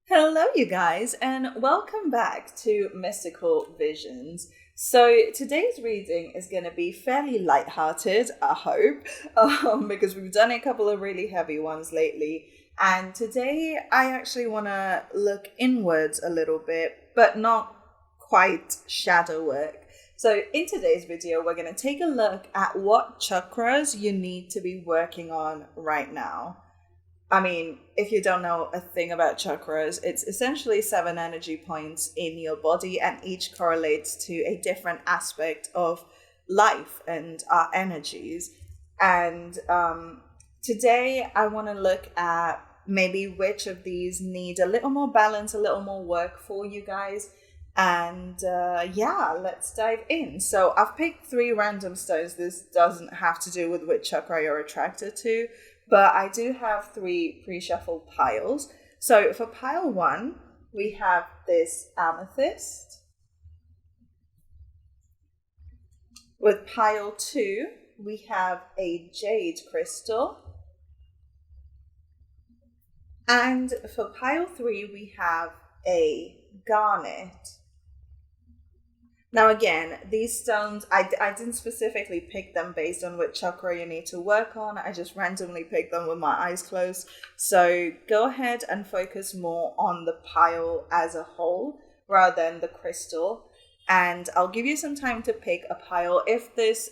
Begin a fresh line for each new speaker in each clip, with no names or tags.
Hello, you guys, and welcome back to Mystical Visions. So, today's reading is going to be fairly lighthearted, I hope, because we've done a couple of really heavy ones lately. And today, I actually want to look inwards a little bit, but not quite shadow work. So, in today's video, we're going to take a look at what chakras you need to be working on right now. I mean, if you don't know a thing about chakras, it's essentially 7 energy points in your body, and each correlates to a different aspect of life and our energies. And today I want to look at maybe which of these need a little more balance, a little more work for you guys. And let's dive in. So I've picked 3 random stones. This doesn't have to do with which chakra you're attracted to, but I do have 3 pre-shuffled piles. So for pile 1, we have this amethyst. With pile 2, we have a jade crystal. And for pile 3, we have a garnet. Now again, these stones, I didn't specifically pick them based on which chakra you need to work on. I just randomly picked them with my eyes closed. So go ahead and focus more on the pile as a whole rather than the crystal. And I'll give you some time to pick a pile. If this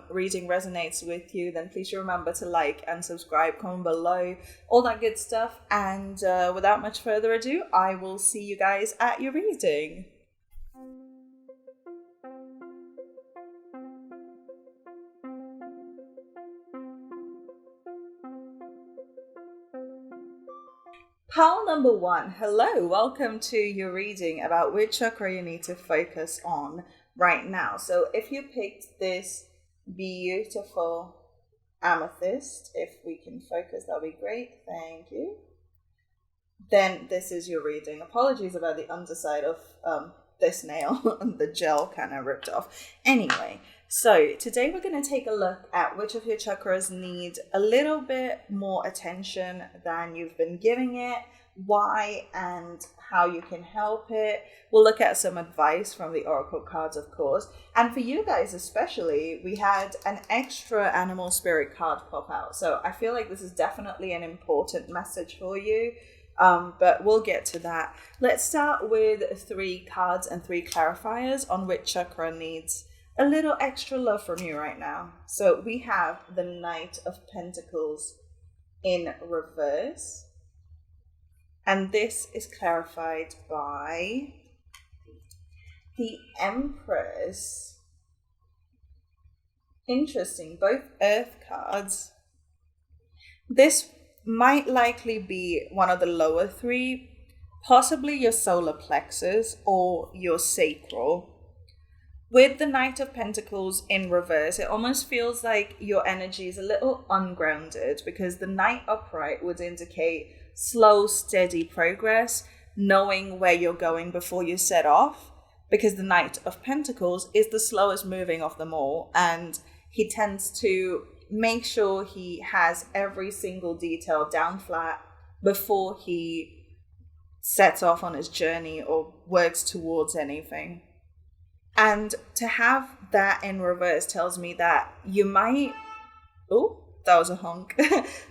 reading resonates with you, then please remember to like and subscribe, comment below, all that good stuff. And without much further ado, I will see you guys at your reading. Pile number 1. Hello, welcome to your reading about which chakra you need to focus on right now. So if you picked this beautiful amethyst, if we can focus, that'll be great. Thank you. Then this is your reading. Apologies about the underside of this nail. The gel kind of ripped off. Anyway, so today we're going to take a look at which of your chakras need a little bit more attention than you've been giving it, why and how you can help it. We'll look at some advice from the oracle cards, of course. And for you guys especially, we had an extra animal spirit card pop out. So I feel like this is definitely an important message for you. But we'll get to that. Let's start with 3 cards and 3 clarifiers on which chakra needs a little extra love from you right now. So we have the Knight of Pentacles in reverse. And this is clarified by the Empress. Interesting, both earth cards. This might likely be one of the lower 3, possibly your solar plexus or your sacral. With the Knight of Pentacles in reverse, it almost feels like your energy is a little ungrounded, because the Knight upright would indicate slow, steady progress, knowing where you're going before you set off, because the Knight of Pentacles is the slowest moving of them all, and he tends to make sure he has every single detail down flat before he sets off on his journey or works towards anything. And to have that in reverse tells me that you might, that was a honk.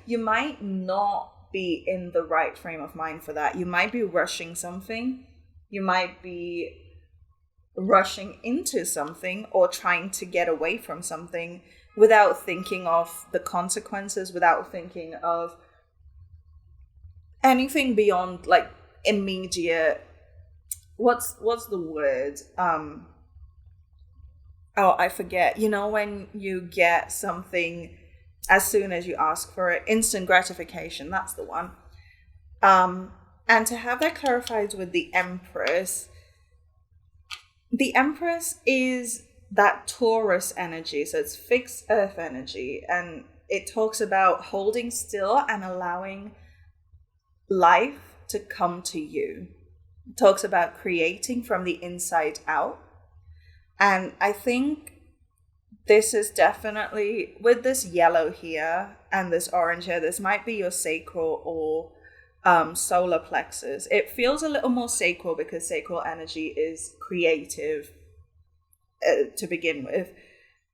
You might not be in the right frame of mind for that. You might be rushing something. You might be rushing into something or trying to get away from something without thinking of the consequences, without thinking of anything beyond like immediate, what's the word? I forget. You know, when you get something as soon as you ask for it, instant gratification, that's the one. And to have that clarified with the Empress is that Taurus energy, so it's fixed earth energy, and it talks about holding still and allowing life to come to you. It talks about creating from the inside out. And I think this is definitely, with this yellow here and this orange here, this might be your sacral or solar plexus. It feels a little more sacral because sacral energy is creative to begin with.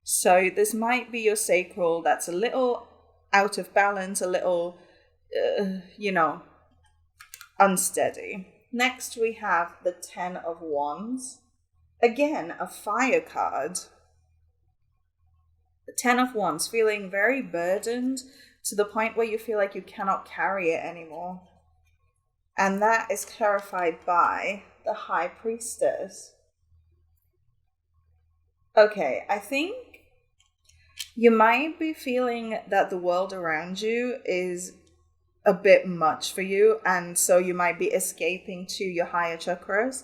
So this might be your sacral that's a little out of balance, a little, unsteady. Next, we have the 10 of Wands. Again, a fire card. The 10 of Wands, feeling very burdened to the point where you feel like you cannot carry it anymore. And that is clarified by the High Priestess. Okay, I think you might be feeling that the world around you is a bit much for you, and so you might be escaping to your higher chakras,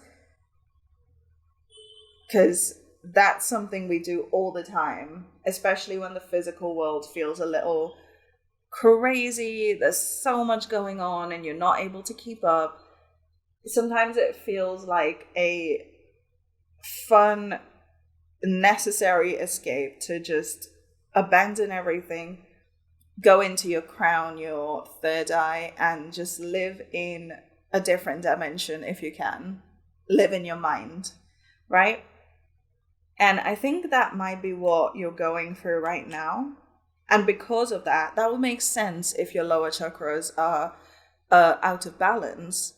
because that's something we do all the time, especially when the physical world feels a little crazy. There's so much going on and you're not able to keep up. Sometimes it feels like a fun, necessary escape to just abandon everything, go into your crown, your third eye, and just live in a different dimension if you can. Live in your mind, right? And I think that might be what you're going through right now. And because of that, that will make sense if your lower chakras are out of balance.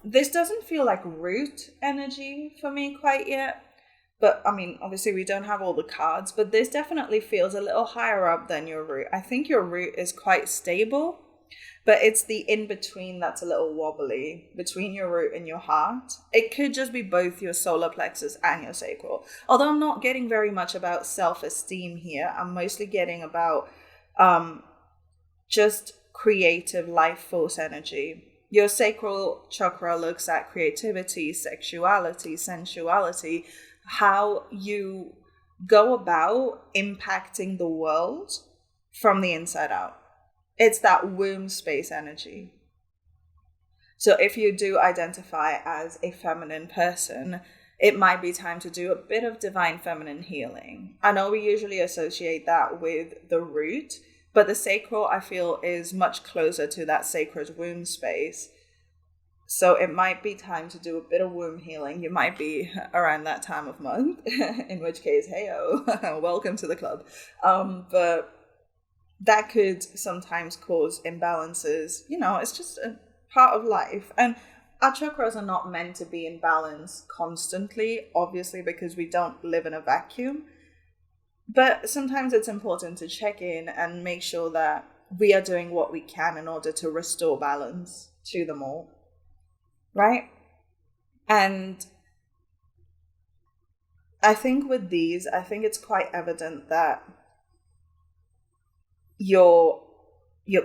This doesn't feel like root energy for me quite yet. But I mean, obviously we don't have all the cards, but this definitely feels a little higher up than your root. I think your root is quite stable, but it's the in-between that's a little wobbly between your root and your heart. It could just be both your solar plexus and your sacral. Although I'm not getting very much about self-esteem here. I'm mostly getting about just creative life force energy. Your sacral chakra looks at creativity, sexuality, sensuality, how you go about impacting the world from the inside out. It's that womb space energy. So if you do identify as a feminine person, it might be time to do a bit of divine feminine healing. I know we usually associate that with the root, but the sacral, I feel, is much closer to that sacred womb space. So it might be time to do a bit of womb healing. You might be around that time of month, in which case, hey-o, welcome to the club. But that could sometimes cause imbalances. It's just a part of life. And our chakras are not meant to be in balance constantly, obviously, because we don't live in a vacuum. But sometimes it's important to check in and make sure that we are doing what we can in order to restore balance to them all. Right? And I think with these, it's quite evident that your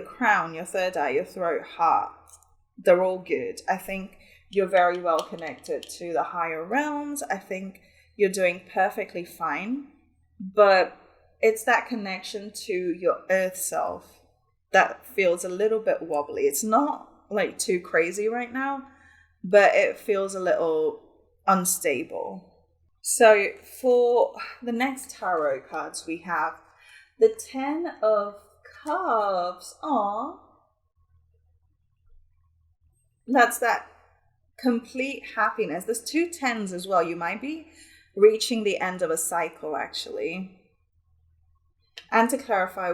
crown, your third eye, your throat, heart, they're all good. I think you're very well connected to the higher realms. I think you're doing perfectly fine. But it's that connection to your earth self that feels a little bit wobbly. It's not like too crazy right now, but it feels a little unstable. So for the next tarot cards, we have the 10 of Cups. Aww. That's that complete happiness. There's 2 10s as well. You might be reaching the end of a cycle, actually. And to clarify,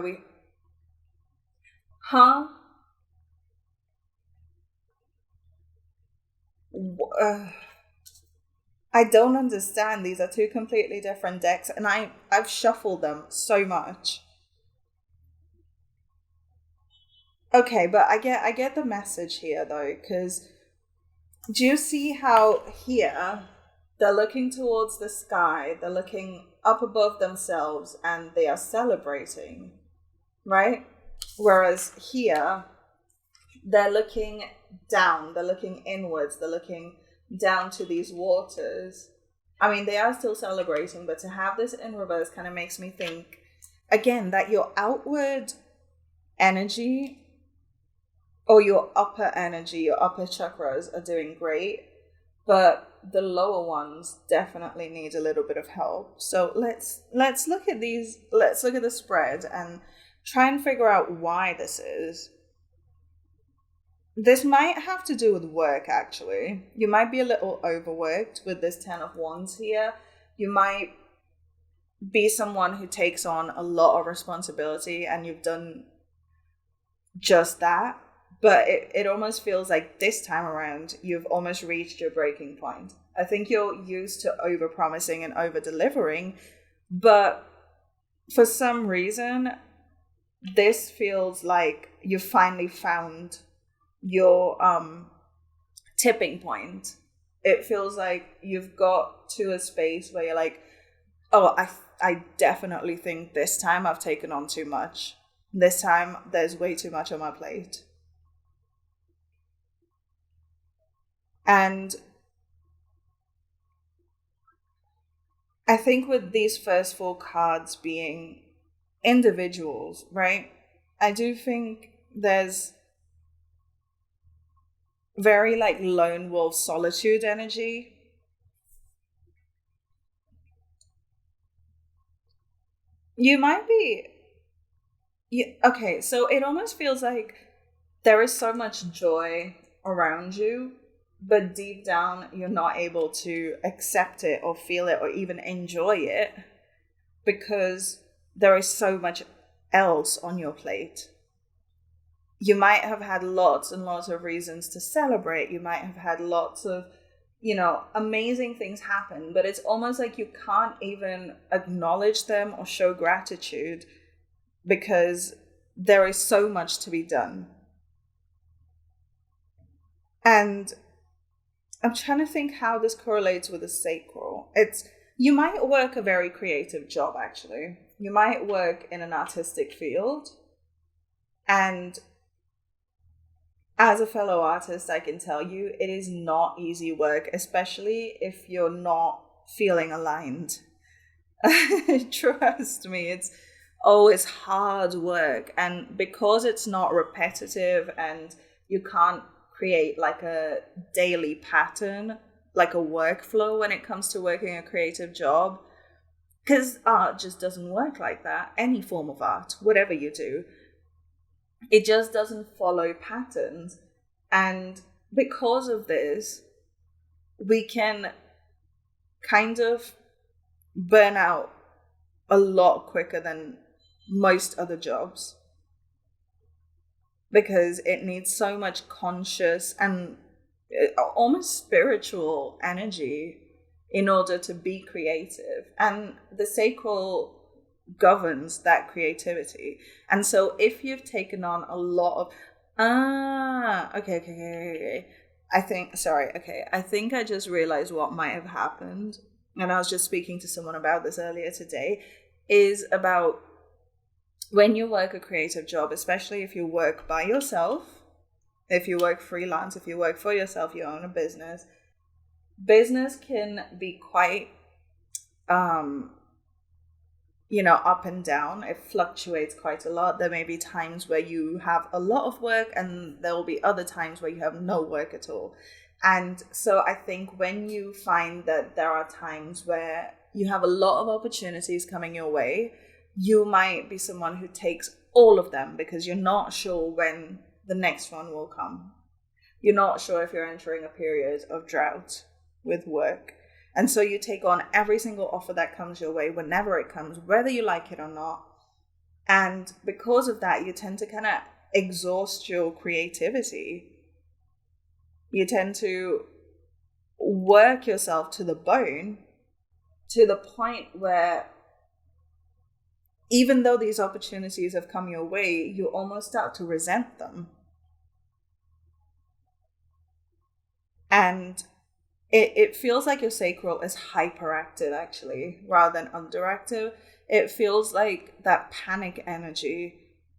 I don't understand. These are 2 completely different decks, and I've shuffled them so much. Okay, but I get the message here though, because do you see how here they're looking towards the sky, they're looking up above themselves, and they are celebrating, right? Whereas here, they're looking down, they're looking inwards, they're looking down to these waters. I mean, they are still celebrating, but to have this in reverse kind of makes me think, again, that your outward energy or your upper energy, your upper chakras are doing great, but the lower ones definitely need a little bit of help. So let's look at these, let's look at the spread and try and figure out why this is. This might have to do with work, actually. You might be a little overworked with this 10 of Wands here. You might be someone who takes on a lot of responsibility, and you've done just that. But it almost feels like this time around, you've almost reached your breaking point. I think you're used to over-promising and over-delivering, but for some reason, this feels like you finally found your tipping point. It feels like you've got to a space where you're like, oh, I definitely think this time I've taken on too much. This time there's way too much on my plate. And I think with these first four cards being individuals, right? I do think there's very like lone wolf solitude energy. You might be, okay, so it almost feels like there is so much joy around you, but deep down you're not able to accept it or feel it or even enjoy it because there is so much else on your plate. You might have had lots and lots of reasons to celebrate. You might have had lots of, amazing things happen, but it's almost like you can't even acknowledge them or show gratitude because there is so much to be done. And I'm trying to think how this correlates with the sacral. You might work a very creative job, actually. You might work in an artistic field. And as a fellow artist, I can tell you, it is not easy work, especially if you're not feeling aligned. Trust me, it's hard work. And because it's not repetitive and you can't create like a daily pattern, like a workflow when it comes to working a creative job, because art just doesn't work like that. Any form of art, whatever you do, it just doesn't follow patterns. And because of this, we can kind of burn out a lot quicker than most other jobs because it needs so much conscious and almost spiritual energy in order to be creative. And the sacral governs that creativity. And so if you've taken on a lot of okay. I think I just realized what might have happened, and I was just speaking to someone about this earlier today, is about when you work a creative job, especially if you work by yourself, if you work freelance, if you work for yourself, you own a business can be quite up and down. It fluctuates quite a lot. There may be times where you have a lot of work and there will be other times where you have no work at all. And so I think when you find that there are times where you have a lot of opportunities coming your way, you might be someone who takes all of them because you're not sure when the next one will come. You're not sure if you're entering a period of drought with work. And so you take on every single offer that comes your way whenever it comes, whether you like it or not. And because of that, you tend to kind of exhaust your creativity. You tend to work yourself to the bone, to the point where even though these opportunities have come your way, you almost start to resent them. And it feels like your sacral is hyperactive, actually, rather than underactive. It feels like that panic energy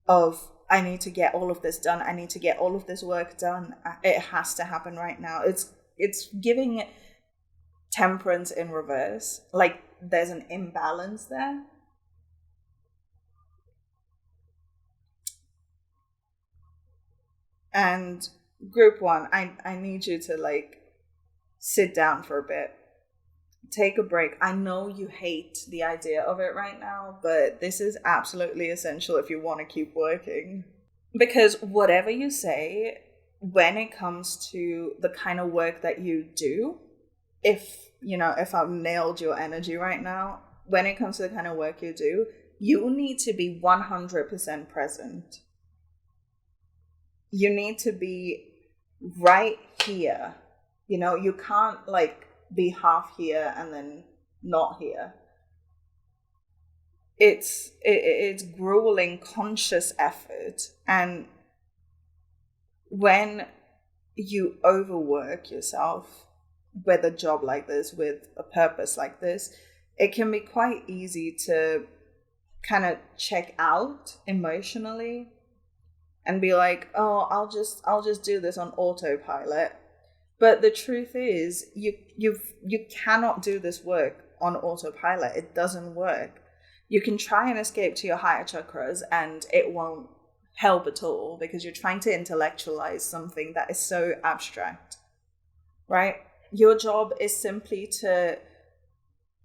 of, I need to get all of this done. I need to get all of this work done. It has to happen right now. It's giving Temperance in reverse. Like there's an imbalance there. And group one, I need you to like sit down for a bit. Take a break. I know you hate the idea of it right now, but this is absolutely essential if you want to keep working. Because whatever you say, when it comes to the kind of work that you do, if I've nailed your energy right now, when it comes to the kind of work you do, you need to be 100% present. You need to be right here. You can't be half here and then not here. It's grueling conscious effort, and when you overwork yourself with a job like this, with a purpose like this, it can be quite easy to kind of check out emotionally and be like, oh, I'll just do this on autopilot. But the truth is, you cannot do this work on autopilot. It doesn't work. You can try and escape to your higher chakras and it won't help at all, because you're trying to intellectualize something that is so abstract, right? Your job is simply to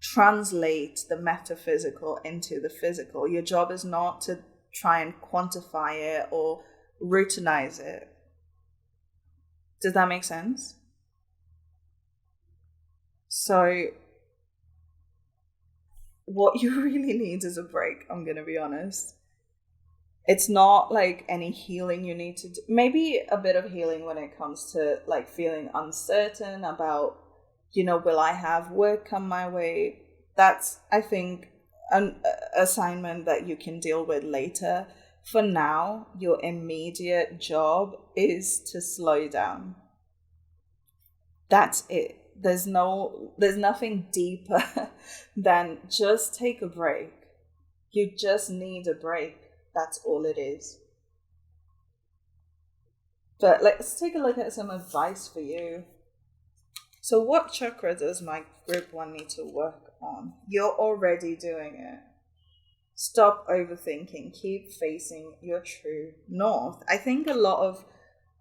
translate the metaphysical into the physical. Your job is not to try and quantify it or routinize it. Does that make sense? So what you really need is a break, I'm going to be honest. It's not like any healing you need to do. Maybe a bit of healing when it comes to feeling uncertain about, will I have work come my way? That's, I think, an assignment that you can deal with later. For now, your immediate job is to slow down. That's it. There's nothing deeper than just take a break. You just need a break. That's all it is. But let's take a look at some advice for you. So what chakra does my group one need to work on? You're already doing it. Stop overthinking. Keep facing your true north. I think a lot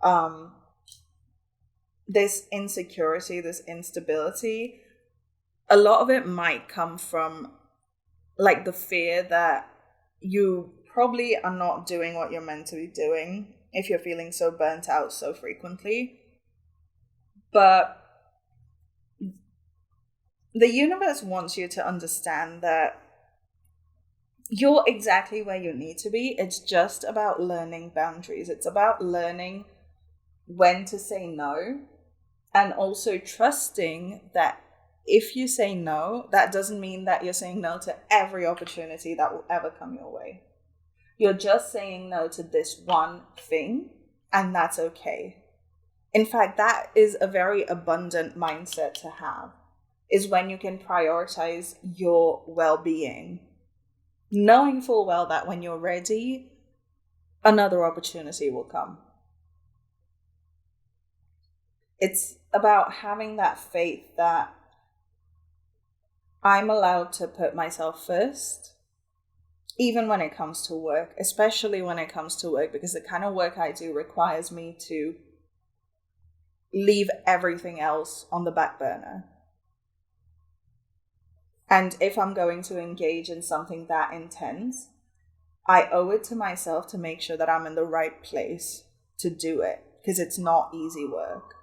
of this insecurity, this instability, a lot of it might come from the fear that you probably are not doing what you're meant to be doing if you're feeling so burnt out so frequently. But the universe wants you to understand that you're exactly where you need to be. It's just about learning boundaries. It's about learning when to say no, and also trusting that if you say no, that doesn't mean that you're saying no to every opportunity that will ever come your way. You're just saying no to this one thing, and that's okay. In fact, that is a very abundant mindset to have, is when you can prioritize your well-being, knowing full well that when you're ready, another opportunity will come. It's about having that faith that I'm allowed to put myself first, even when it comes to work, especially when it comes to work, because the kind of work I do requires me to leave everything else on the back burner. And if I'm going to engage in something that intense, I owe it to myself to make sure that I'm in the right place to do it, because it's not easy work.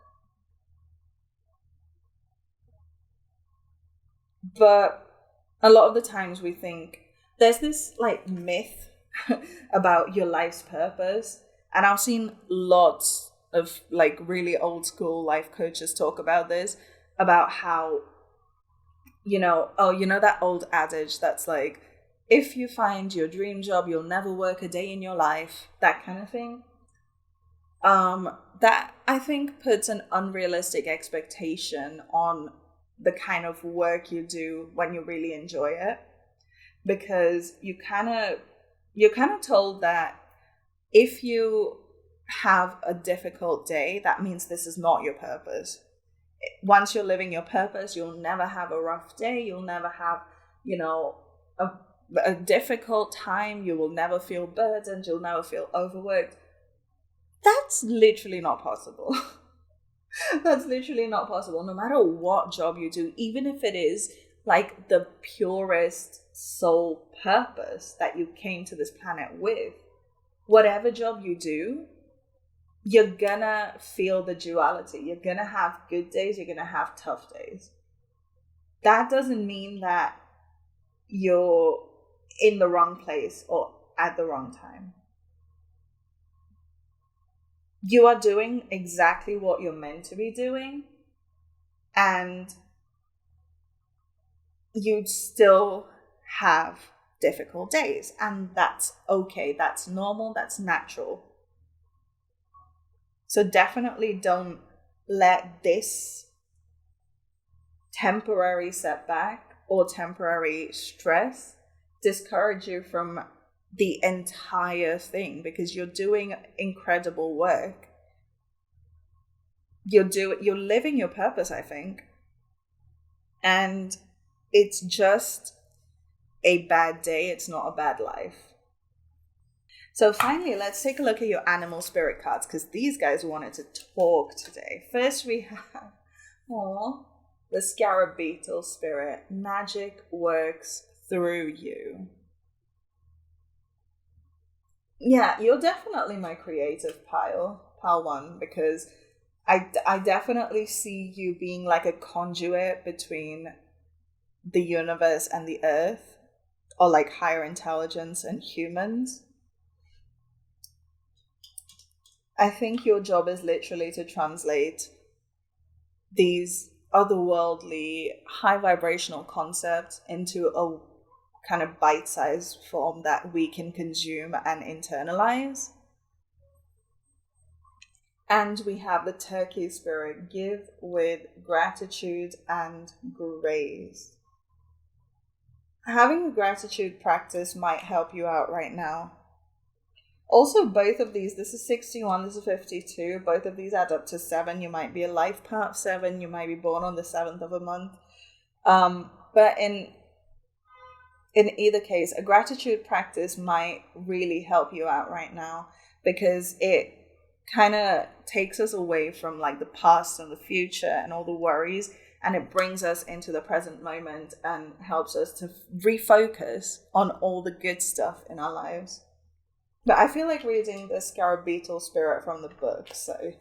But a lot of the times we think there's this myth about your life's purpose. And I've seen lots of really old school life coaches talk about this, about how, that old adage that's if you find your dream job, you'll never work a day in your life, that kind of thing. That I think puts an unrealistic expectation on the kind of work you do when you really enjoy it, because you're kind of told that if you have a difficult day, that means this is not your purpose. Once you're living your purpose, you'll never have a rough day. You'll never have, a difficult time. You will never feel burdened. You'll never feel overworked. That's literally not possible. That's literally not possible. No matter what job you do, even if it is the purest soul purpose that you came to this planet with, whatever job you do, you're gonna feel the duality. You're gonna have good days, you're gonna have tough days. That doesn't mean that you're in the wrong place or at the wrong time. You are doing exactly what you're meant to be doing, and you'd still have difficult days, and that's okay. That's normal, that's natural. So definitely don't let this temporary setback or temporary stress discourage you from the entire thing, because you're doing incredible work. You're living your purpose, I think. And it's just a bad day. It's not a bad life. So finally, let's take a look at your animal spirit cards, because these guys wanted to talk today. First, we have the scarab beetle spirit. Magic works through you. Yeah, you're definitely my creative pile one, because I definitely see you being like a conduit between the universe and the earth, or like higher intelligence and humans. I think your job is literally to translate these otherworldly, high vibrational concepts into a kind of bite-sized form that we can consume and internalize. And we have the turkey spirit. Give with gratitude and grace. Having a gratitude practice might help you out right now. Also, both of these, this is 61, this is 52, both of these add up to 7. You might be a life part 7, you might be born on the 7th of a month. But in either case, a gratitude practice might really help you out right now, because it kind of takes us away from like the past and the future and all the worries, and it brings us into the present moment and helps us to refocus on all the good stuff in our lives. But I feel like reading the scarab beetle spirit from the book, so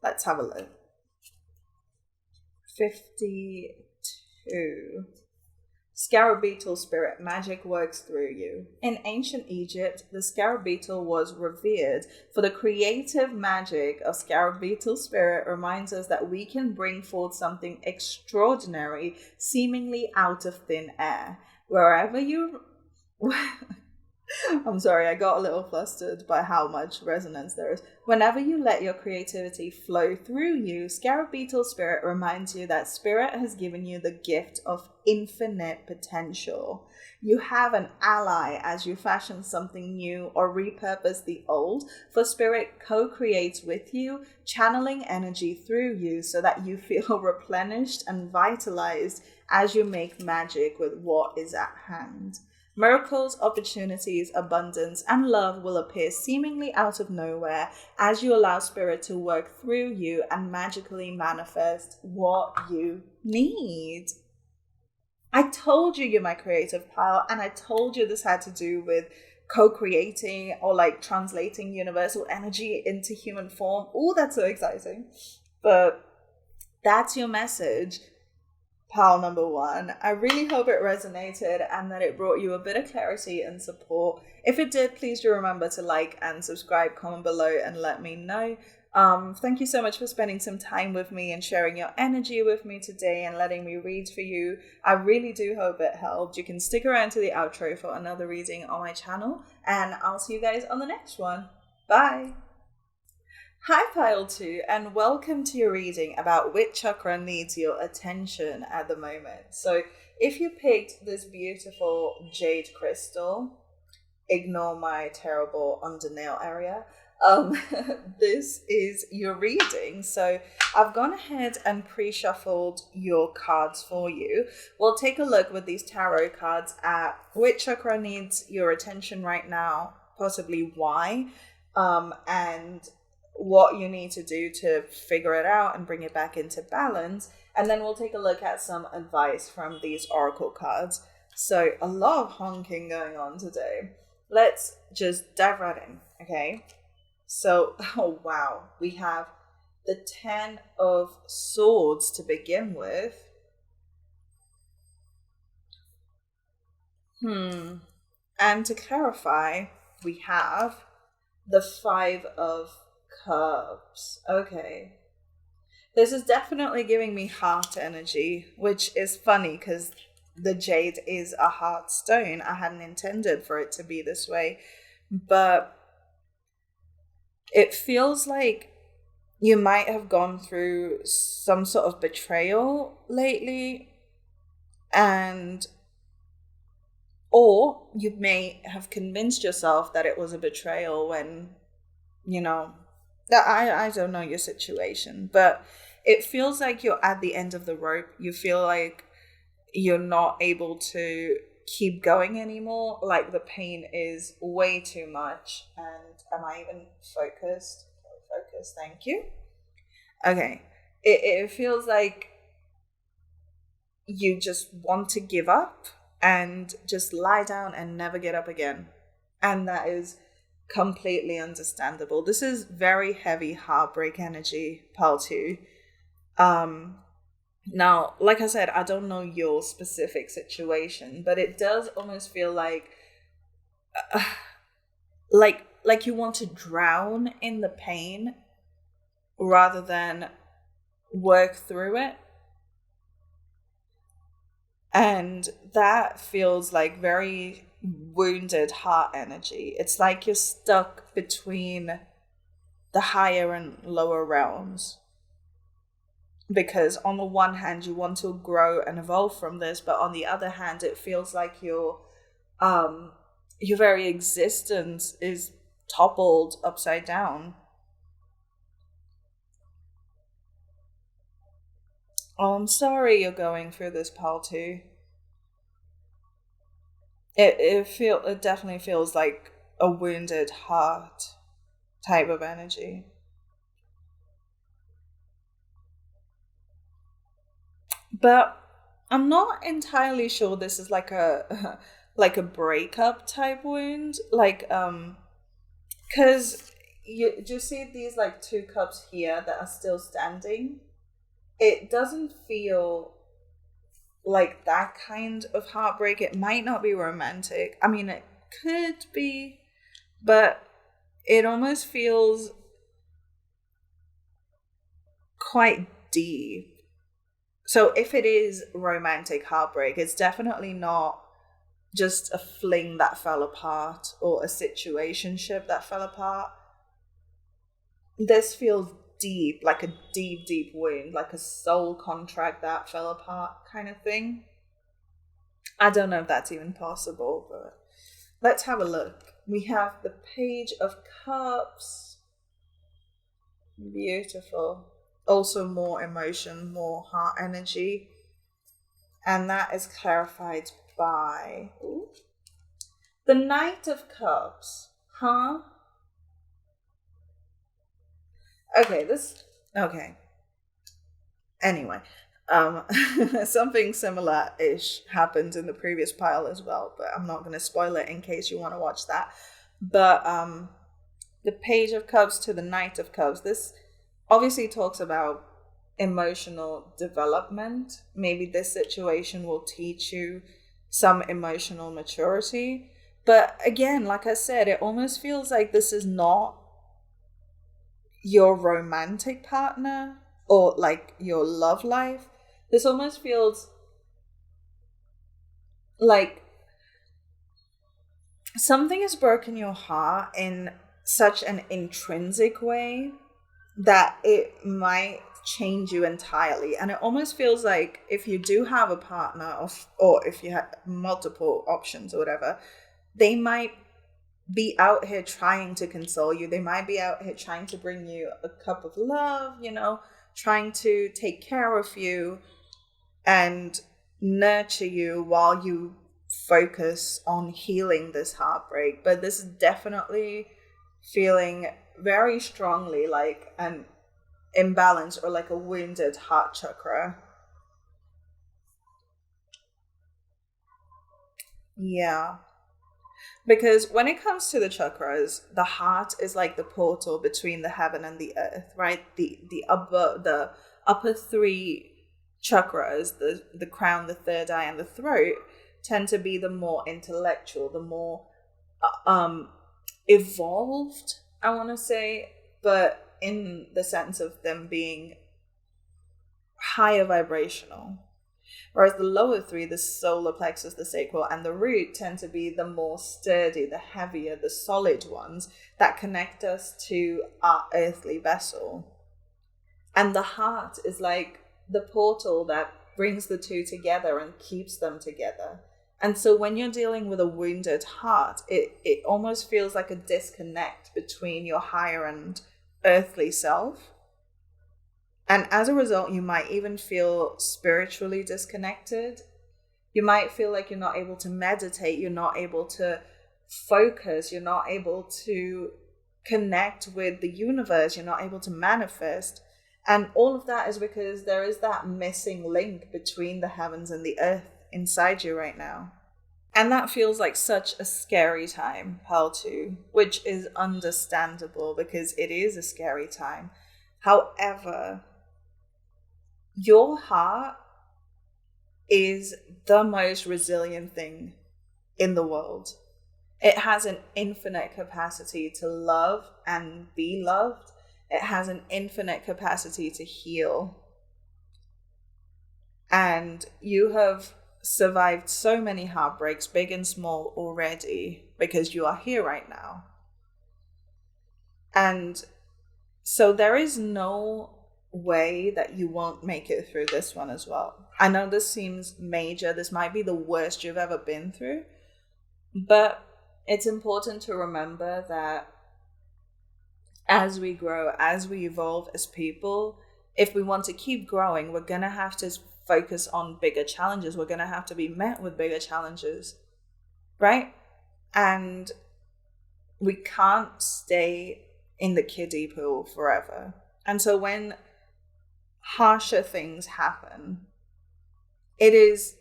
let's have a look. 52. Scarab beetle spirit. Magic works through you. In ancient Egypt, the scarab beetle was revered, for the creative magic of scarab beetle spirit reminds us that we can bring forth something extraordinary, seemingly out of thin air. Wherever you... I'm sorry, I got a little flustered by how much resonance there is. Whenever you let your creativity flow through you, scarab beetle spirit reminds you that spirit has given you the gift of infinite potential. You have an ally as you fashion something new or repurpose the old, for spirit co-creates with you, channeling energy through you so that you feel replenished and vitalized as you make magic with what is at hand. Miracles, opportunities, abundance, and love will appear seemingly out of nowhere as you allow spirit to work through you and magically manifest what you need. I told you you're my creative pile, and I told you this had to do with co-creating or like translating universal energy into human form. Oh, that's so exciting. But that's your message. Pile number 1. I really hope it resonated and that it brought you a bit of clarity and support. If it did, please do remember to like and subscribe, comment below and let me know. Thank you so much for spending some time with me and sharing your energy with me today and letting me read for you. I really do hope it helped. You can stick around to the outro for another reading on my channel, and I'll see you guys on the next one. Bye! Hi Pile 2, and welcome to your reading about which chakra needs your attention at the moment. So if you picked this beautiful jade crystal, ignore my terrible undernail area, this is your reading. So I've gone ahead and pre-shuffled your cards for you. We'll take a look with these tarot cards at which chakra needs your attention right now, possibly why, and what you need to do to figure it out and bring it back into balance. And then we'll take a look at some advice from these oracle cards. So a lot of honking going on today. Let's just dive right in, okay? So, oh wow, we have the Ten of Swords to begin with. And to clarify, we have the Five of Cups. Okay. This is definitely giving me heart energy, which is funny because the jade is a heart stone. I hadn't intended for it to be this way, but it feels like you might have gone through some sort of betrayal lately, and or you may have convinced yourself that it was a betrayal when, you know, that I don't know your situation, but it feels like you're at the end of the rope. You feel like you're not able to keep going anymore. Like the pain is way too much. And am I even focused? Focus, thank you. Okay. It feels like you just want to give up and just lie down and never get up again. And that is completely understandable. This is very heavy heartbreak energy, Pal 2. Now, like I said, I don't know your specific situation, but it does almost feel uh, like you want to drown in the pain rather than work through it. And that feels like very wounded heart energy. It's like you're stuck between the higher and lower realms. Because on the one hand, you want to grow and evolve from this, but on the other hand, it feels like your very existence is toppled upside down. Oh, I'm sorry you're going through this, pal, too. It definitely feels like a wounded heart type of energy. But I'm not entirely sure this is like a like a breakup type wound. Cause you do you see these like two cups here that are still standing? It doesn't feel like that kind of heartbreak. It might not be romantic. I mean, it could be, but it almost feels quite deep. So if it is romantic heartbreak, it's definitely not just a fling that fell apart or a situationship that fell apart. This feels deep, like a deep, deep wound, like a soul contract that fell apart kind of thing. I don't know if that's even possible, but let's have a look. We have the Page of Cups. Beautiful. Also more emotion, more heart energy. And that is clarified by the Knight of Cups. Huh? Okay. Anyway, something similar-ish happened in the previous pile as well, but I'm not going to spoil it in case you want to watch that. But the Page of Cups to the Knight of Cups, this obviously talks about emotional development. Maybe this situation will teach you some emotional maturity. But again, like I said, it almost feels like this is not your romantic partner or like your love life. This almost feels like something has broken your heart in such an intrinsic way that it might change you entirely. And it almost feels like if you do have a partner or if you have multiple options or whatever, they might be out here trying to console you. They might be out here trying to bring you a cup of love, trying to take care of you and nurture you while you focus on healing this heartbreak. But this is definitely feeling very strongly like an imbalance or like a wounded heart chakra. Yeah. Because when it comes to the chakras, the heart is like the portal between the heaven and the earth, right? The upper three chakras, the crown, the third eye, and the throat, tend to be the more intellectual, the more evolved, I want to say, but in the sense of them being higher vibrational. Whereas the lower three, the solar plexus, the sacral, and the root, tend to be the more sturdy, the heavier, the solid ones that connect us to our earthly vessel. And the heart is like the portal that brings the two together and keeps them together. And so when you're dealing with a wounded heart, it almost feels like a disconnect between your higher and earthly self. And as a result, you might even feel spiritually disconnected. You might feel like you're not able to meditate, you're not able to focus, you're not able to connect with the universe, you're not able to manifest. And all of that is because there is that missing link between the heavens and the earth inside you right now. And that feels like such a scary time, Pearl 2, which is understandable because it is a scary time. However, your heart is the most resilient thing in the world. It has an infinite capacity to love and be loved. It has an infinite capacity to heal. And you have survived so many heartbreaks, big and small, already, because you are here right now. And so there is no way that you won't make it through this one as well. I know this seems major. This might be the worst you've ever been through. But it's important to remember that as we grow, as we evolve as people, if we want to keep growing, we're going to have to focus on bigger challenges. We're going to have to be met with bigger challenges, right? And we can't stay in the kiddie pool forever. And so when harsher things happen, it is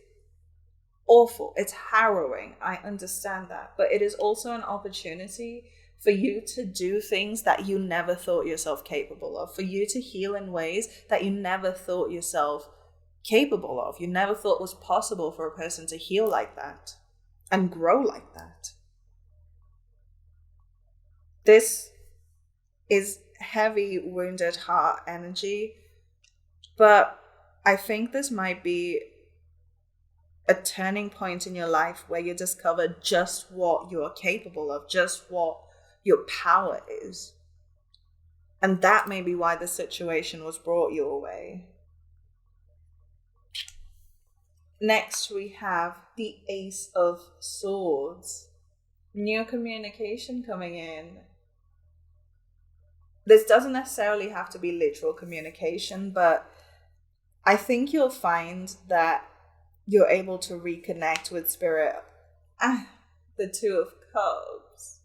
awful. It's harrowing. I understand that. But it is also an opportunity for you to do things that you never thought yourself capable of, for you to heal in ways that you never thought yourself capable of. You never thought was possible for a person to heal like that and grow like that. This is heavy wounded heart energy, but I think this might be a turning point in your life where you discover just what you're capable of, just what your power is. And that may be why the situation was brought your way. Next, we have the Ace of Swords. New communication coming in. This doesn't necessarily have to be literal communication, but I think you'll find that you're able to reconnect with spirit. The Two of Cups.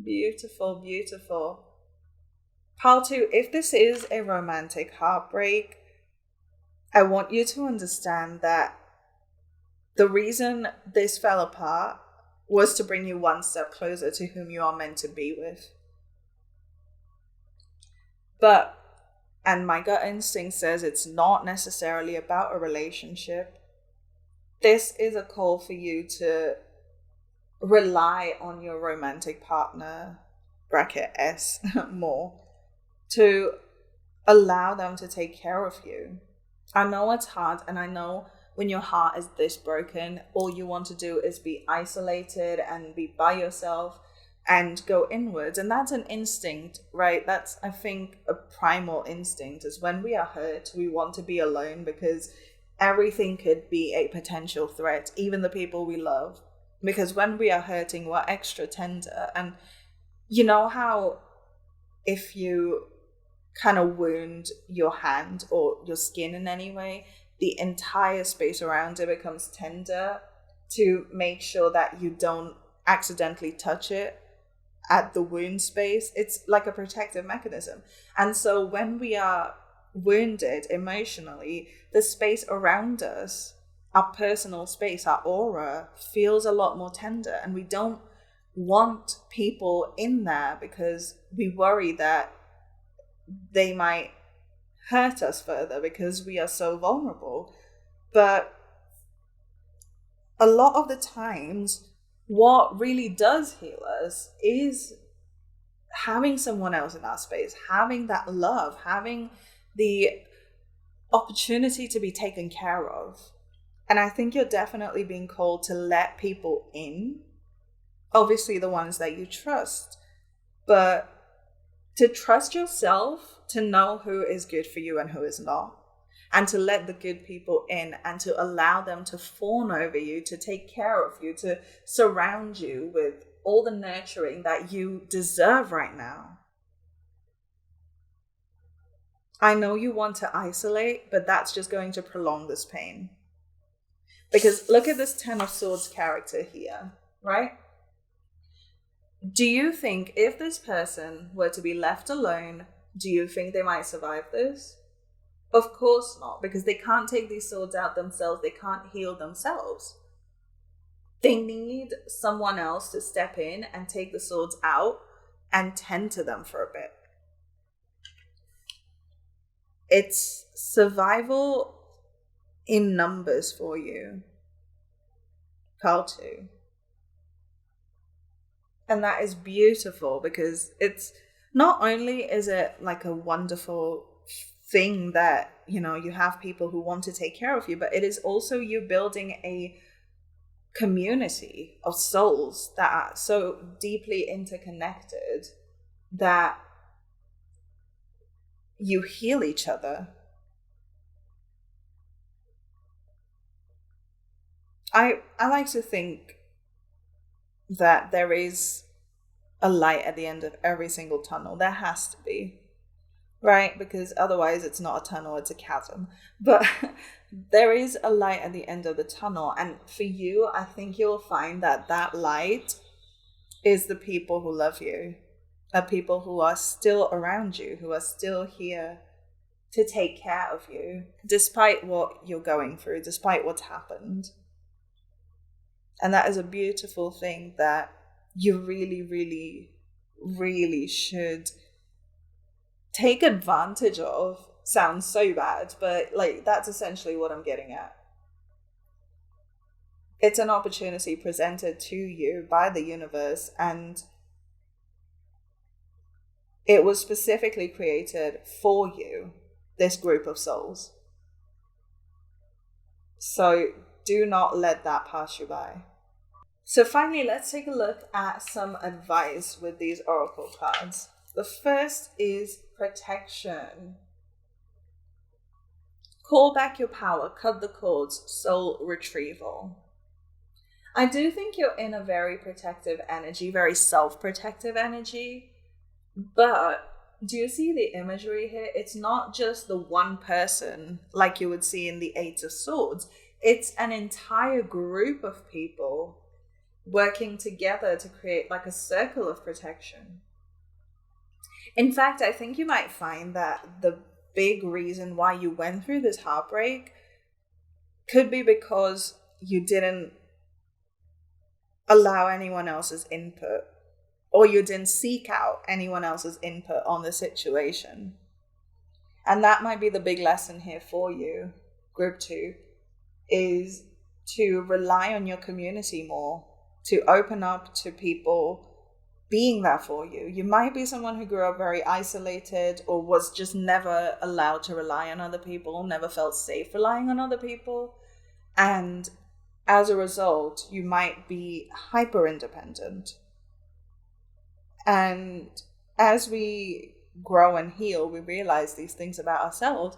Beautiful, beautiful. Part 2, if this is a romantic heartbreak, I want you to understand that the reason this fell apart was to bring you one step closer to whom you are meant to be with. But, and my gut instinct says it's not necessarily about a relationship. This is a call for you to rely on your romantic partner, bracket S, more, to allow them to take care of you. I know it's hard, and I know when your heart is this broken, all you want to do is be isolated and be by yourself and go inwards. And that's an instinct, right? That's, I think, a primal instinct, is when we are hurt, we want to be alone because everything could be a potential threat, even the people we love. Because when we are hurting, we're extra tender. And you know how if you kind of wound your hand or your skin in any way, the entire space around it becomes tender to make sure that you don't accidentally touch it at the wound space. It's like a protective mechanism. And so when we are wounded emotionally, the space around us, our personal space, our aura, feels a lot more tender, and we don't want people in there because we worry that they might hurt us further because we are so vulnerable. But a lot of the times, what really does heal us is having someone else in our space, having that love, having the opportunity to be taken care of. And I think you're definitely being called to let people in, obviously the ones that you trust, but to trust yourself, to know who is good for you and who is not, and to let the good people in and to allow them to fawn over you, to take care of you, to surround you with all the nurturing that you deserve right now. I know you want to isolate, but that's just going to prolong this pain. Because look at this Ten of Swords character here, right? Do you think if this person were to be left alone, do you think they might survive this? Of course not, because they can't take these swords out themselves. They can't heal themselves. They need someone else to step in and take the swords out and tend to them for a bit. It's survival in numbers for you. Pile 2. And that is beautiful because it's not only is it like a wonderful thing that, you have people who want to take care of you, but it is also you building a community of souls that are so deeply interconnected that you heal each other. I like to think that there is a light at the end of every single tunnel. There has to be, right? Because otherwise it's not a tunnel, it's a chasm. But there is a light at the end of the tunnel. And for you, I think you'll find that that light is the people who love you, are people who are still around you, who are still here to take care of you, despite what you're going through, despite what's happened. And that is a beautiful thing that you really, really, really should take advantage of. Sounds so bad, but that's essentially what I'm getting at. It's an opportunity presented to you by the universe, and it was specifically created for you, this group of souls. So do not let that pass you by. So finally, let's take a look at some advice with these oracle cards. The first is protection. Call back your power, cut the cords, soul retrieval. I do think you're in a very protective energy, very self-protective energy. But do you see the imagery here? It's not just the one person like you would see in the Eight of Swords. It's an entire group of people working together to create like a circle of protection. In fact, I think you might find that the big reason why you went through this heartbreak could be because you didn't allow anyone else's input, or you didn't seek out anyone else's input on the situation. And that might be the big lesson here for you, group 2, is to rely on your community more, to open up to people being there for you. You might be someone who grew up very isolated or was just never allowed to rely on other people, never felt safe relying on other people. And as a result, you might be hyper independent. And as we grow and heal, we realize these things about ourselves.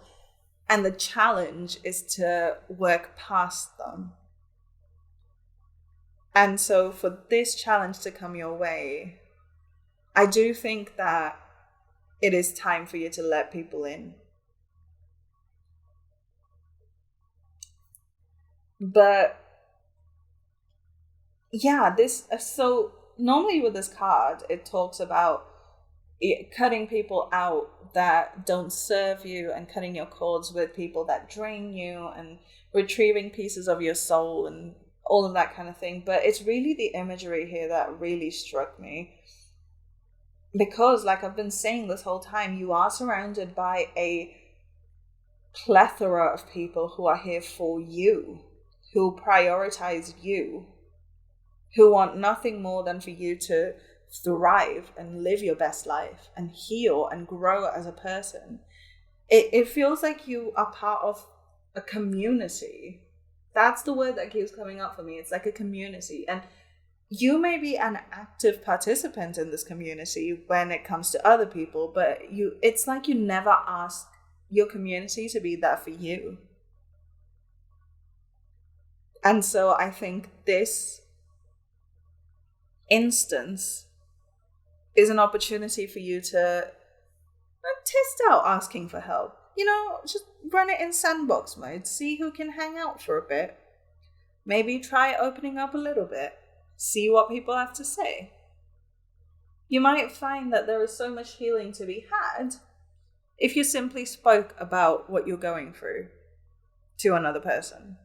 And the challenge is to work past them. And so for this challenge to come your way, I do think that it is time for you to let people in. But yeah, so normally with this card, it talks about cutting people out that don't serve you and cutting your cords with people that drain you and retrieving pieces of your soul and all of that kind of thing. But it's really the imagery here that really struck me. Because, like I've been saying this whole time, you are surrounded by a plethora of people who are here for you, who prioritize you, who want nothing more than for you to thrive and live your best life and heal and grow as a person. It feels like you are part of a community. That's the word that keeps coming up for me. It's like a community. And you may be an active participant in this community when it comes to other people, but it's like you never ask your community to be there for you. And so I think this instance is an opportunity for you to test out asking for help. Just run it in sandbox mode. See who can hang out for a bit. Maybe try opening up a little bit. See what people have to say. You might find that there is so much healing to be had if you simply spoke about what you're going through to another person.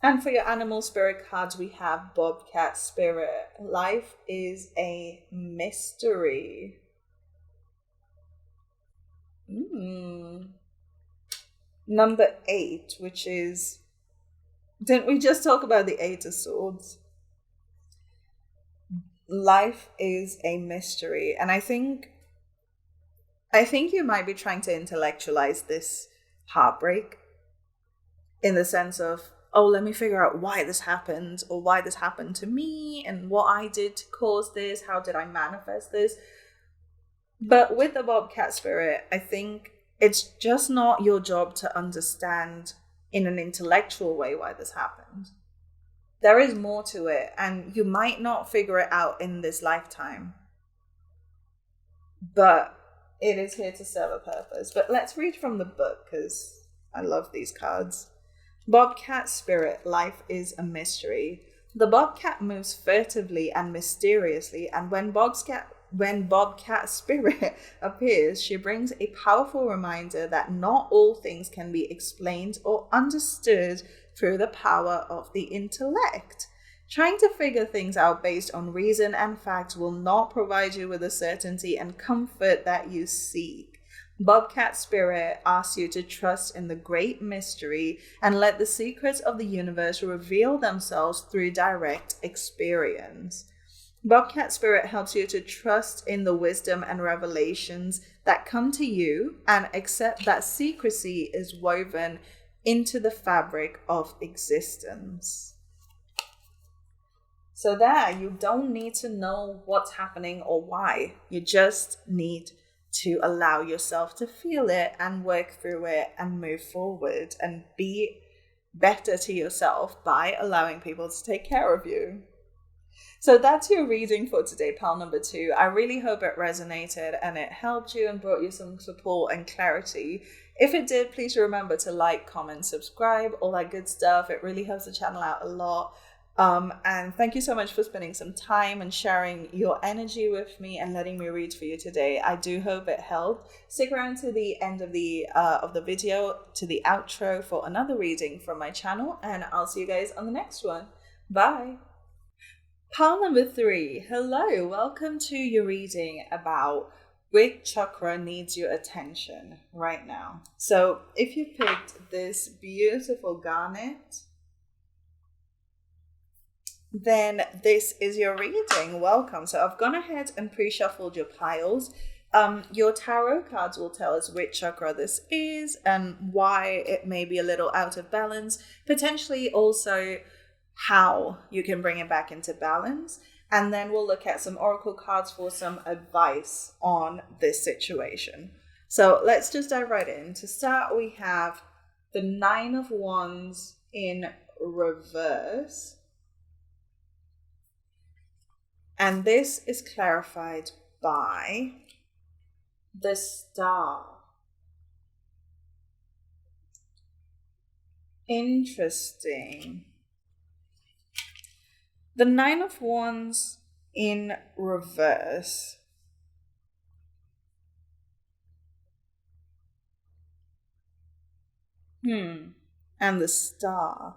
And for your animal spirit cards, we have Bobcat Spirit. Life is a mystery. Number 8, which is... Didn't we just talk about the 8 of Swords? Life is a mystery. And I think you might be trying to intellectualize this heartbreak in the sense of, oh, let me figure out why this happened, or why this happened to me, and what I did to cause this, how did I manifest this? But with the Bobcat Spirit, I think it's just not your job to understand in an intellectual way why this happened. There is more to it, and you might not figure it out in this lifetime. But it is here to serve a purpose. But let's read from the book, because I love these cards. Bobcat Spirit, life is a mystery. The bobcat moves furtively and mysteriously, and when Bobcat Spirit appears, she brings a powerful reminder that not all things can be explained or understood through the power of the intellect. Trying to figure things out based on reason and fact will not provide you with the certainty and comfort that you seek. Bobcat Spirit asks you to trust in the great mystery and let the secrets of the universe reveal themselves through direct experience. Bobcat Spirit helps you to trust in the wisdom and revelations that come to you and accept that secrecy is woven into the fabric of existence. So there, you don't need to know what's happening or why. You just need to allow yourself to feel it and work through it and move forward and be better to yourself by allowing people to take care of you. So that's your reading for today, pal number 2. I really hope it resonated and it helped you and brought you some support and clarity. If it did, please remember to like, comment, subscribe, all that good stuff. It really helps the channel out a lot. And thank you so much for spending some time and sharing your energy with me and letting me read for you today. I do hope it helped. Stick around to the end of the video, to the outro, for another reading from my channel, and I'll see you guys on the next one. Bye. Pile number 3. Hello, welcome to your reading about which chakra needs your attention right now. So if you picked this beautiful garnet, then this is your reading. Welcome. So I've gone ahead and pre-shuffled your piles. Your tarot cards will tell us which chakra this is and why it may be a little out of balance, potentially also how you can bring it back into balance. And then we'll look at some oracle cards for some advice on this situation. So let's just dive right in. To start, we have the 9 of Wands in reverse. And this is clarified by the Star. Interesting. The 9 of Wands in reverse. and the Star.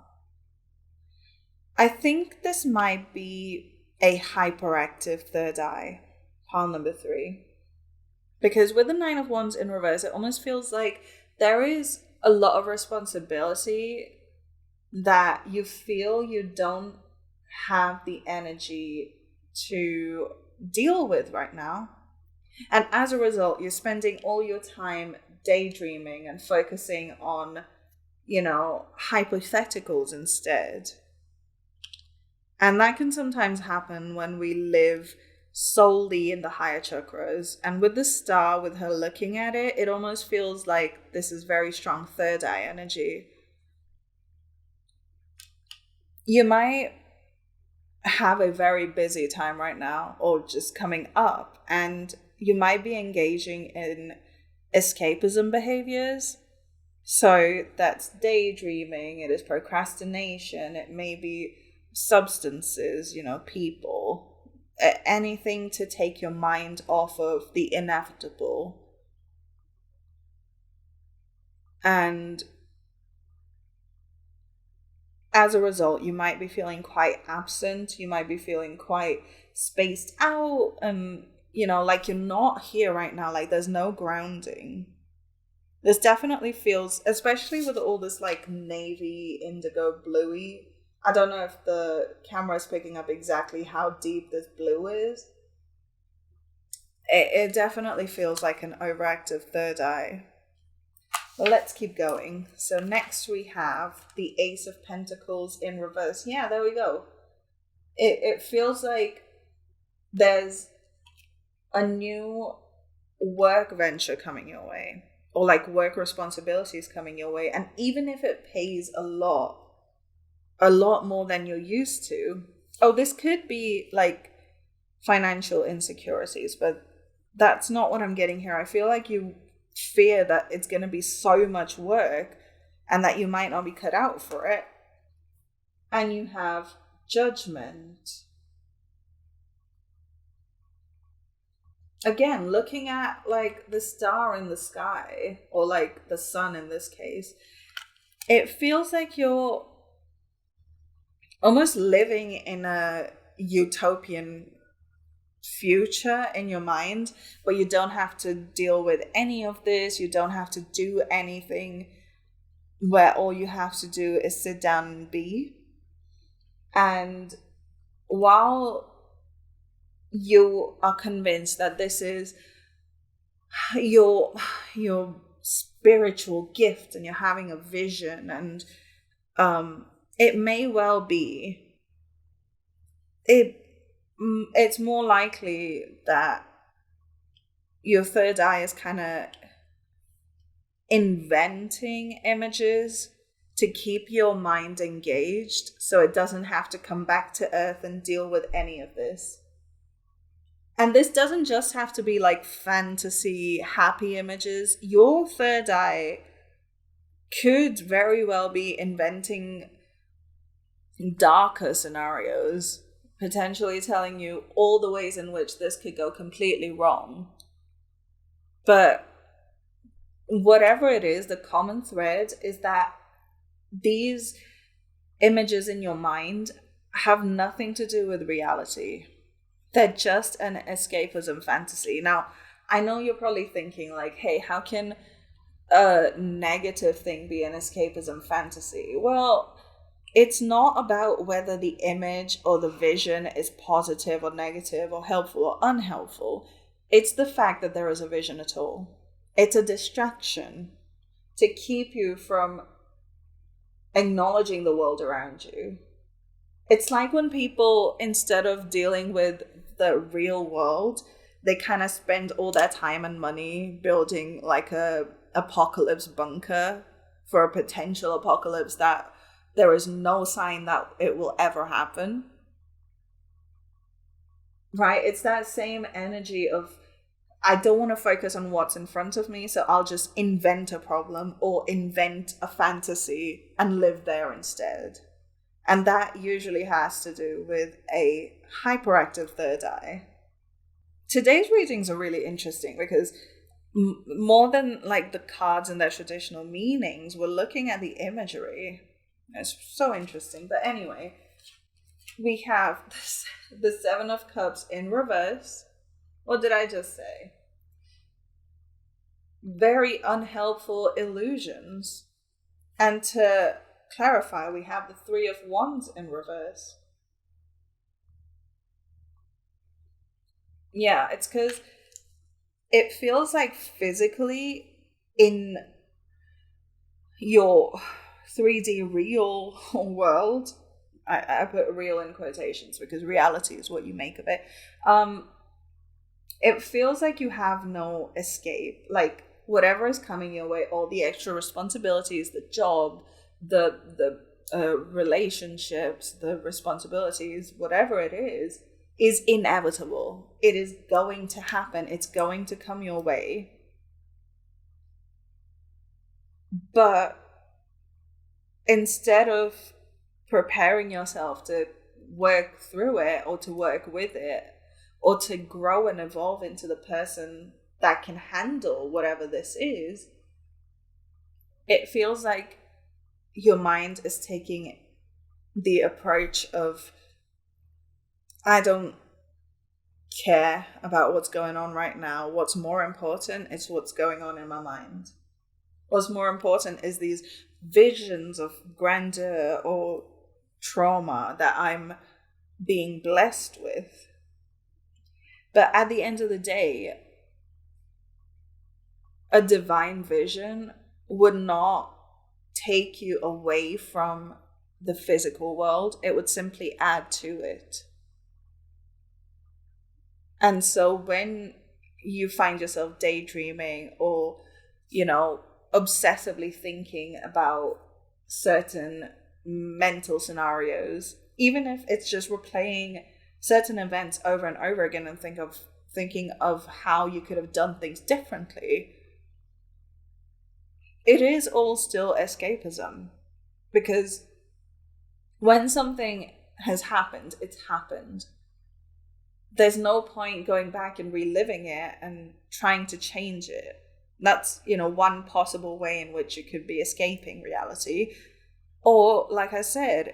I think this might be a hyperactive third eye, pile number 3. Because with the Nine of Wands in reverse, it almost feels like there is a lot of responsibility that you feel you don't have the energy to deal with right now. And as a result, you're spending all your time daydreaming and focusing on, hypotheticals instead. And that can sometimes happen when we live solely in the higher chakras. And with the Star, with her looking at it, it almost feels like this is very strong third eye energy. You might have a very busy time right now, or just coming up, and you might be engaging in escapism behaviors. So that's daydreaming, it is procrastination, it may be substances, people, anything to take your mind off of the inevitable. And as a result, you might be feeling quite absent, you might be feeling quite spaced out, and like you're not here right now, like there's no grounding. This definitely feels, especially with all this like navy, indigo, bluey. I don't know if the camera is picking up exactly how deep this blue is. It definitely feels like an overactive third eye. Well, let's keep going. So next we have the Ace of Pentacles in reverse. Yeah, there we go. It feels like there's a new work venture coming your way, or like work responsibilities coming your way. And even if it pays a lot more than you're used to. Oh, this could be like financial insecurities, but that's not what I'm getting here. I feel like you fear that it's going to be so much work and that you might not be cut out for it. And you have Judgment. Again, looking at like the star in the sky, or like the sun in this case, it feels like you're almost living in a utopian future in your mind, but you don't have to deal with any of this. You don't have to do anything, where all you have to do is sit down and be. And while you are convinced that this is your spiritual gift and you're having a vision, and it may well be, it's more likely that your third eye is kind of inventing images to keep your mind engaged so it doesn't have to come back to earth and deal with any of this. And this doesn't just have to be like fantasy, happy images. Your third eye could very well be inventing darker scenarios, potentially telling you all the ways in which this could go completely wrong. But whatever it is, the common thread is that these images in your mind have nothing to do with reality. They're just an escapism fantasy. Now, I know you're probably thinking like, hey, how can a negative thing be an escapism fantasy? Well, it's not about whether the image or the vision is positive or negative or helpful or unhelpful. It's the fact that there is a vision at all. It's a distraction to keep you from acknowledging the world around you. It's like when people, instead of dealing with the real world, they kind of spend all their time and money building like a apocalypse bunker for a potential apocalypse that there is no sign that it will ever happen. Right? It's that same energy of, I don't want to focus on what's in front of me, so I'll just invent a problem or invent a fantasy and live there instead. And that usually has to do with a hyperactive third eye. Today's readings are really interesting because more than like the cards and their traditional meanings, we're looking at the imagery. It's so interesting. But anyway, we have the Seven of Cups in reverse. What did I just say? Very unhelpful illusions. And to clarify, we have the Three of Wands in reverse. Yeah, it's because it feels like physically in your 3D real world, I put real in quotations because reality is what you make of it. It feels like you have no escape. Like whatever is coming your way, all the extra responsibilities, the job, the relationships, the responsibilities, whatever it is inevitable. It is going to happen. It's going to come your way. But instead of preparing yourself to work through it or to work with it or to grow and evolve into the person that can handle whatever this is, it feels like your mind is taking the approach of, I don't care about what's going on right now. What's more important is what's going on in my mind. What's more important is these visions of grandeur or trauma that I'm being blessed with. But at the end of the day, a divine vision would not take you away from the physical world. It would simply add to it. And so when you find yourself daydreaming or, obsessively thinking about certain mental scenarios, even if it's just replaying certain events over and over again and thinking of how you could have done things differently, it is all still escapism. Because when something has happened, it's happened. There's no point going back and reliving it and trying to change it. That's, one possible way in which you could be escaping reality. Or, like I said,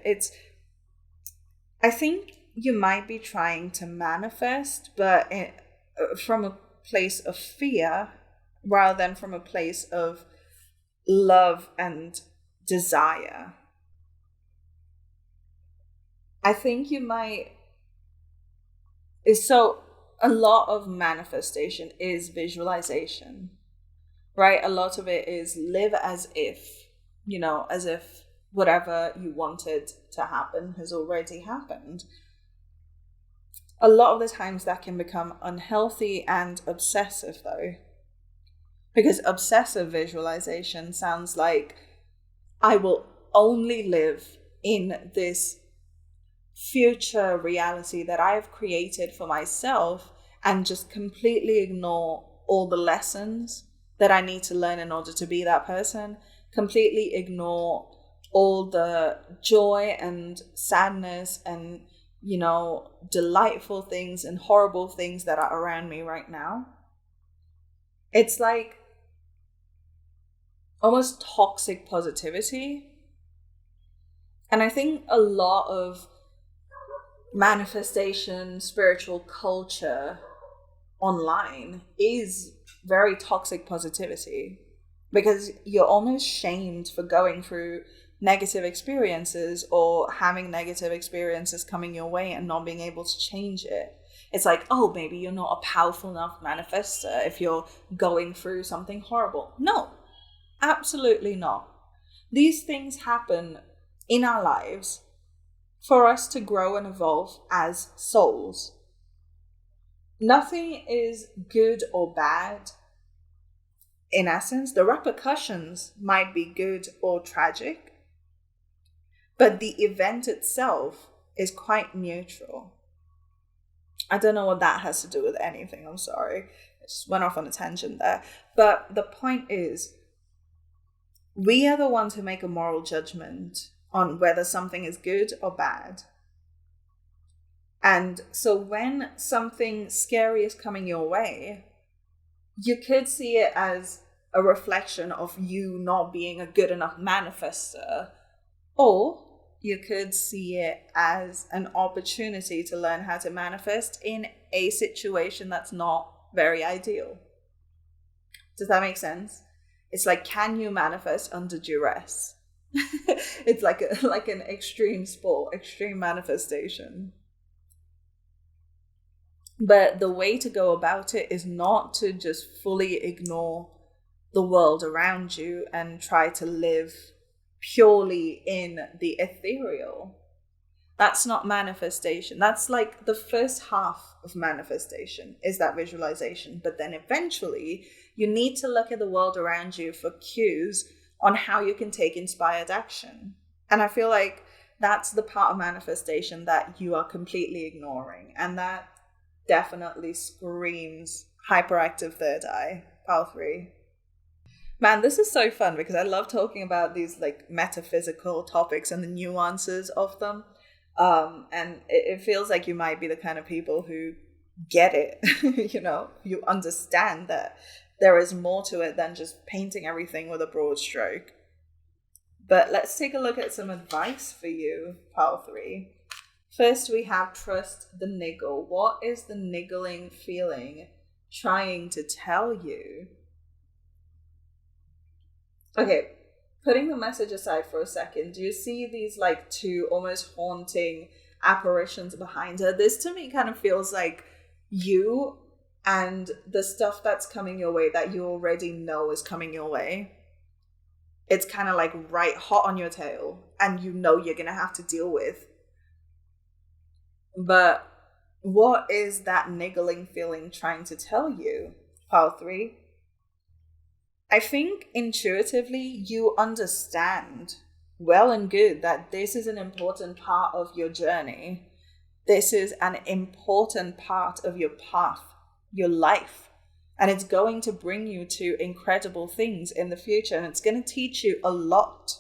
I think you might be trying to manifest, but from a place of fear rather than from a place of love and desire. I think you might... So a lot of manifestation is visualization, right? A lot of it is live as if, as if whatever you wanted to happen has already happened. A lot of the times that can become unhealthy and obsessive though, because obsessive visualization sounds like I will only live in this future reality that I've created for myself and just completely ignore all the lessons that I need to learn in order to be that person, completely ignore all the joy and sadness and, delightful things and horrible things that are around me right now. It's like almost toxic positivity. And I think a lot of manifestation, spiritual culture online is very toxic positivity, because you're almost shamed for going through negative experiences or having negative experiences coming your way and not being able to change it. It's like, oh, maybe you're not a powerful enough manifester if you're going through something horrible. No, absolutely not. These things happen in our lives for us to grow and evolve as souls. Nothing is good or bad. In essence, the repercussions might be good or tragic, but the event itself is quite neutral. I don't know what that has to do with anything. I'm sorry. I just went off on a tangent there. But the point is, we are the ones who make a moral judgment on whether something is good or bad. And so when something scary is coming your way, you could see it as a reflection of you not being a good enough manifester, or you could see it as an opportunity to learn how to manifest in a situation that's not very ideal. Does that make sense? It's like, can you manifest under duress? It's like an extreme sport, extreme manifestation. But the way to go about it is not to just fully ignore the world around you and try to live purely in the ethereal. That's not manifestation. That's like the first half of manifestation, is that visualization. But then eventually you need to look at the world around you for cues on how you can take inspired action. And I feel like that's the part of manifestation that you are completely ignoring. And that definitely screams hyperactive third eye, pile 3. Man, this is so fun because I love talking about these like metaphysical topics and the nuances of them. And it feels like you might be the kind of people who get it. You understand that there is more to it than just painting everything with a broad stroke. But let's take a look at some advice for you, pile 3. First, we have trust the niggle. What is the niggling feeling trying to tell you? Okay, putting the message aside for a second, do you see these like two almost haunting apparitions behind her? This to me kind of feels like you and the stuff that's coming your way that you already know is coming your way. It's kind of like right hot on your tail and you know you're going to have to deal with. But what is that niggling feeling trying to tell you, pile 3? I think intuitively you understand well and good that this is an important part of your journey. This is an important part of your path, your life. And it's going to bring you to incredible things in the future. And it's going to teach you a lot.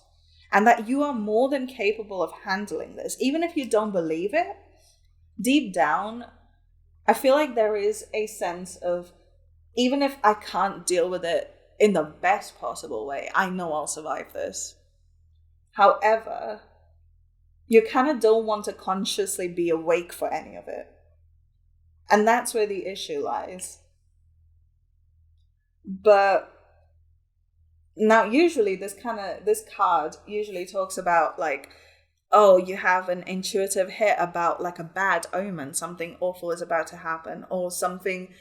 And that you are more than capable of handling this. Even if you don't believe it, deep down, I feel like there is a sense of, even if I can't deal with it in the best possible way, I know I'll survive this. However, you kind of don't want to consciously be awake for any of it. And that's where the issue lies. But now usually this card usually talks about like, oh, you have an intuitive hit about like a bad omen, something awful is about to happen, or something,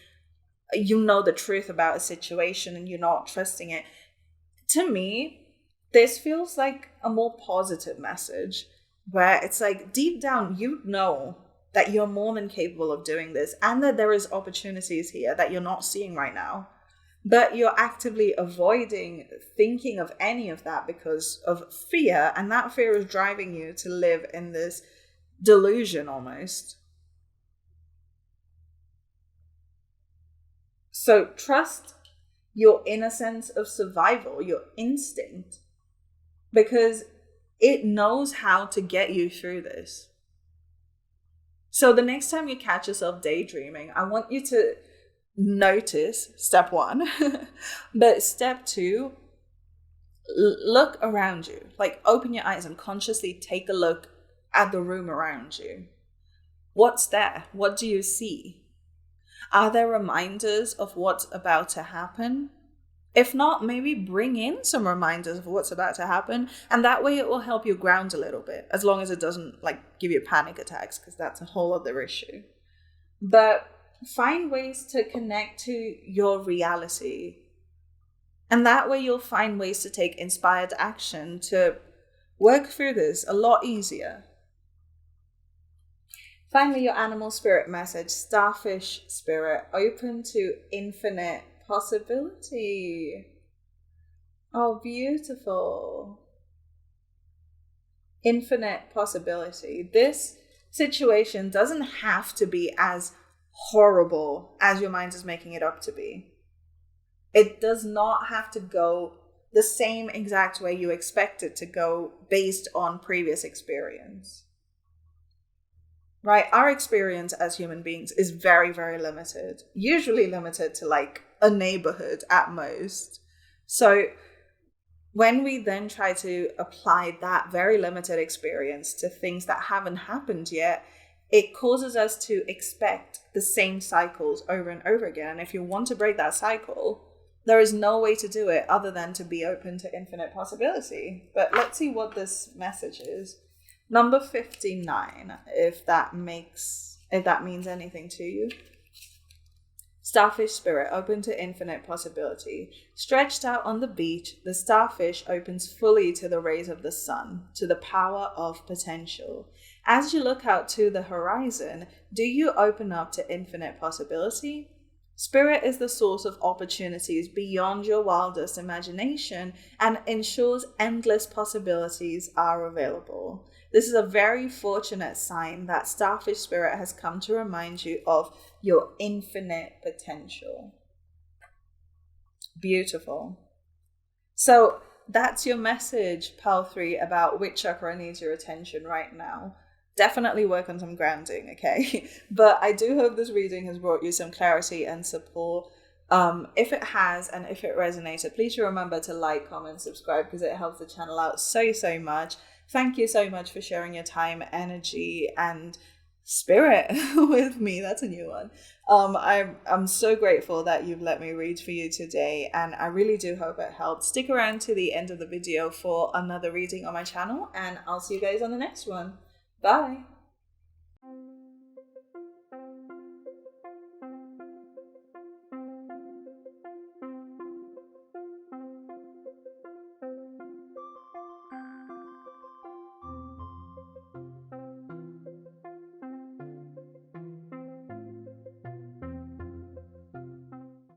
you know the truth about a situation and you're not trusting it. To me, this feels like a more positive message where it's like deep down, you know that you're more than capable of doing this and that there is opportunities here that you're not seeing right now. But you're actively avoiding thinking of any of that because of fear. And that fear is driving you to live in this delusion almost. So trust your inner sense of survival, your instinct, because it knows how to get you through this. So the next time you catch yourself daydreaming, I want you to notice step 1, but step 2, look around you, like open your eyes and consciously take a look at the room around you. What's there? What do you see? Are there reminders of what's about to happen? If not, maybe bring in some reminders of what's about to happen, and that way it will help you ground a little bit, as long as it doesn't like give you panic attacks, because that's a whole other issue. But find ways to connect to your reality. And that way you'll find ways to take inspired action to work through this a lot easier. Finally, your animal spirit message, starfish spirit, open to infinite possibility. Oh, beautiful. Infinite possibility. This situation doesn't have to be as horrible as your mind is making it up to be. It does not have to go the same exact way you expect it to go based on previous experience. Right? Our experience as human beings is very, very limited. Usually limited to like a neighborhood at most. So when we then try to apply that very limited experience to things that haven't happened yet, it causes us to expect the same cycles over and over again. And if you want to break that cycle, there is no way to do it other than to be open to infinite possibility. But let's see what this message is. Number 59, if that means anything to you. Starfish spirit, open to infinite possibility. Stretched out on the beach, the starfish opens fully to the rays of the sun, to the power of potential. As you look out to the horizon, do you open up to infinite possibility? Spirit is the source of opportunities beyond your wildest imagination and ensures endless possibilities are available. This is a very fortunate sign that Starfish Spirit has come to remind you of your infinite potential. Beautiful. So that's your message, Pal 3, about which chakra needs your attention right now. Definitely work on some grounding, okay? But I do hope this reading has brought you some clarity and support. If it has, and if it resonated, please remember to like, comment, subscribe, because it helps the channel out so much. Thank you so much for sharing your time, energy, and spirit with me. That's a new one. I'm so grateful that you've let me read for you today, and I really do hope it helped. Stick around to the end of the video for another reading on my channel, and I'll see you guys on the next one. Bye.